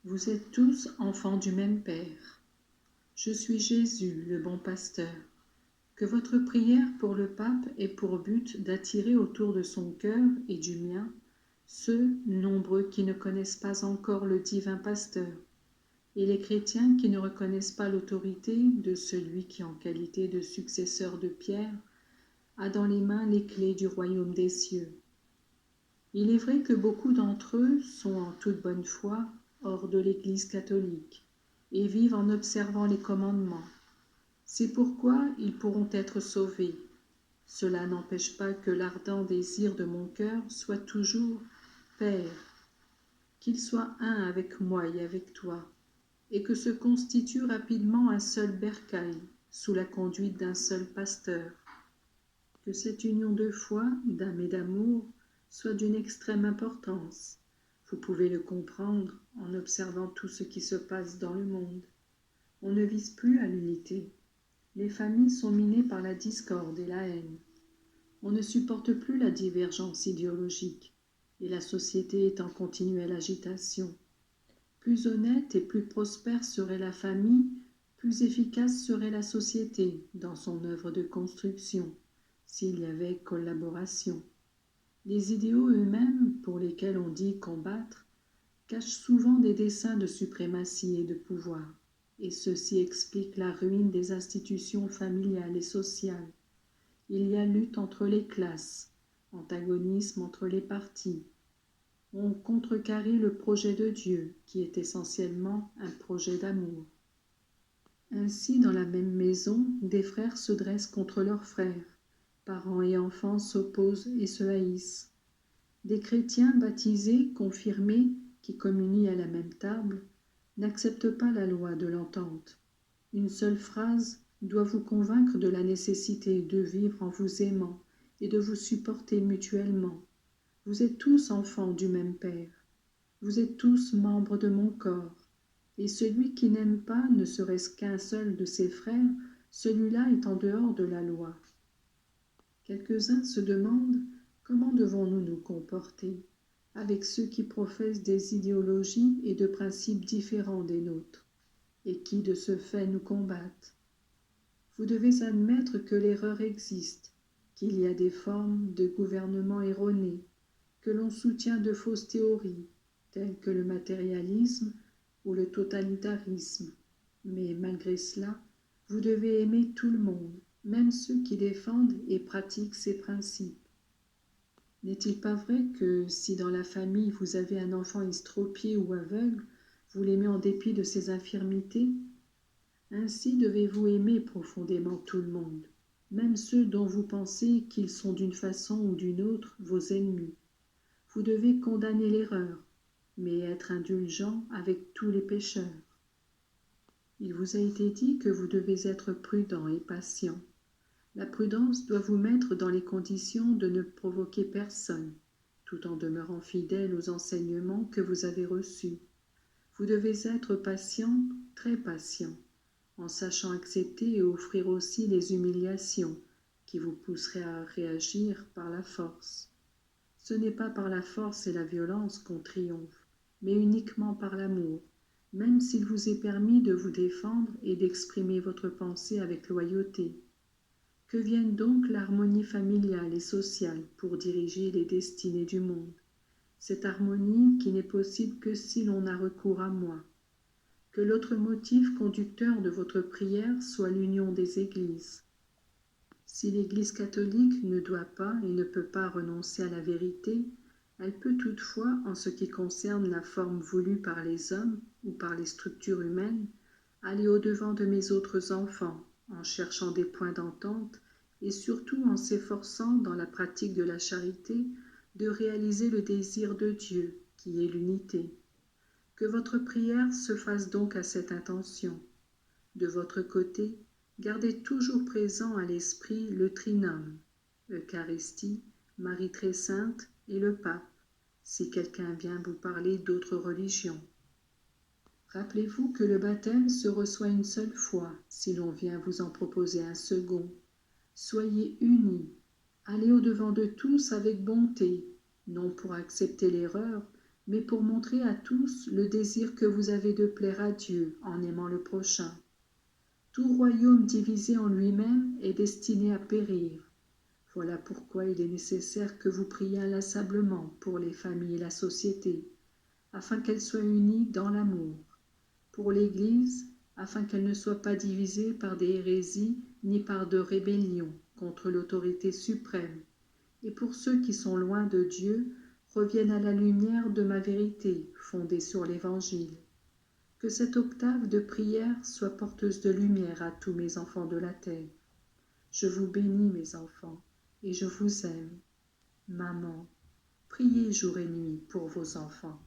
Vous êtes tous enfants du même Père. Je suis Jésus, le bon pasteur. Que votre prière pour le pape ait pour but d'attirer autour de son cœur et du mien ceux nombreux qui ne connaissent pas encore le divin pasteur, et les chrétiens qui ne reconnaissent pas l'autorité de celui qui, en qualité de successeur de Pierre, a dans les mains les clés du royaume des cieux. Il est vrai que beaucoup d'entre eux sont en toute bonne foi hors de l'Église catholique et vivent en observant les commandements. C'est pourquoi ils pourront être sauvés. Cela n'empêche pas que l'ardent désir de mon cœur soit toujours « Père, qu'il soit un avec moi et avec toi, et que se constitue rapidement un seul bercail sous la conduite d'un seul pasteur. Que cette union de foi, d'âme et d'amour soit d'une extrême importance. Vous pouvez le comprendre en observant tout ce qui se passe dans le monde. On ne vise plus à l'unité. Les familles sont minées par la discorde et la haine. On ne supporte plus la divergence idéologique, et la société est en continuelle agitation. Plus honnête et plus prospère serait la famille, plus efficace serait la société dans son œuvre de construction, s'il y avait collaboration. Les idéaux eux-mêmes, pour lesquels on dit combattre, cachent souvent des desseins de suprématie et de pouvoir, et ceci explique la ruine des institutions familiales et sociales. Il y a lutte entre les classes, antagonisme entre les partis. On contrecarre le projet de Dieu, qui est essentiellement un projet d'amour. Ainsi, dans la même maison, des frères se dressent contre leurs frères. Parents et enfants s'opposent et se haïssent. Des chrétiens baptisés, confirmés, qui communient à la même table, n'acceptent pas la loi de l'entente. Une seule phrase doit vous convaincre de la nécessité de vivre en vous aimant et de vous supporter mutuellement. Vous êtes tous enfants du même Père. Vous êtes tous membres de mon corps. Et celui qui n'aime pas ne serait-ce qu'un seul de ses frères, celui-là est en dehors de la loi. Quelques-uns se demandent comment devons-nous nous comporter avec ceux qui professent des idéologies et de principes différents des nôtres, et qui de ce fait nous combattent. Vous devez admettre que l'erreur existe, qu'il y a des formes de gouvernement erronées, que l'on soutient de fausses théories, telles que le matérialisme ou le totalitarisme. Mais malgré cela, vous devez aimer tout le monde, même ceux qui défendent et pratiquent ces principes. N'est-il pas vrai que si dans la famille vous avez un enfant estropié ou aveugle, vous l'aimez en dépit de ses infirmités? Ainsi devez-vous aimer profondément tout le monde, même ceux dont vous pensez qu'ils sont d'une façon ou d'une autre vos ennemis. Vous devez condamner l'erreur, mais être indulgent avec tous les pécheurs. Il vous a été dit que vous devez être prudent et patient. La prudence doit vous mettre dans les conditions de ne provoquer personne, tout en demeurant fidèle aux enseignements que vous avez reçus. Vous devez être patient, très patient, en sachant accepter et offrir aussi les humiliations qui vous pousseraient à réagir par la force. Ce n'est pas par la force et la violence qu'on triomphe, mais uniquement par l'amour, même s'il vous est permis de vous défendre et d'exprimer votre pensée avec loyauté. Que vienne donc l'harmonie familiale et sociale pour diriger les destinées du monde, cette harmonie qui n'est possible que si l'on a recours à moi. Que l'autre motif conducteur de votre prière soit l'union des églises. Si l'Église catholique ne doit pas et ne peut pas renoncer à la vérité, elle peut toutefois, en ce qui concerne la forme voulue par les hommes ou par les structures humaines, aller au-devant de mes autres enfants, en cherchant des points d'entente et surtout en s'efforçant, dans la pratique de la charité, de réaliser le désir de Dieu, qui est l'unité. Que votre prière se fasse donc à cette intention. De votre côté, gardez toujours présent à l'esprit le trinôme, Eucharistie, Marie très sainte et le pape, si quelqu'un vient vous parler d'autres religions. Rappelez-vous que le baptême se reçoit une seule fois si l'on vient vous en proposer un second. Soyez unis, allez au-devant de tous avec bonté, non pour accepter l'erreur, mais pour montrer à tous le désir que vous avez de plaire à Dieu en aimant le prochain. Tout royaume divisé en lui-même est destiné à périr. Voilà pourquoi il est nécessaire que vous priez inlassablement pour les familles et la société, afin qu'elles soient unies dans l'amour. Pour l'Église, afin qu'elle ne soit pas divisée par des hérésies ni par de rébellions contre l'autorité suprême, et pour ceux qui sont loin de Dieu, reviennent à la lumière de ma vérité fondée sur l'Évangile. Que cette octave de prière soit porteuse de lumière à tous mes enfants de la terre. Je vous bénis, mes enfants, et je vous aime. Maman, priez jour et nuit pour vos enfants.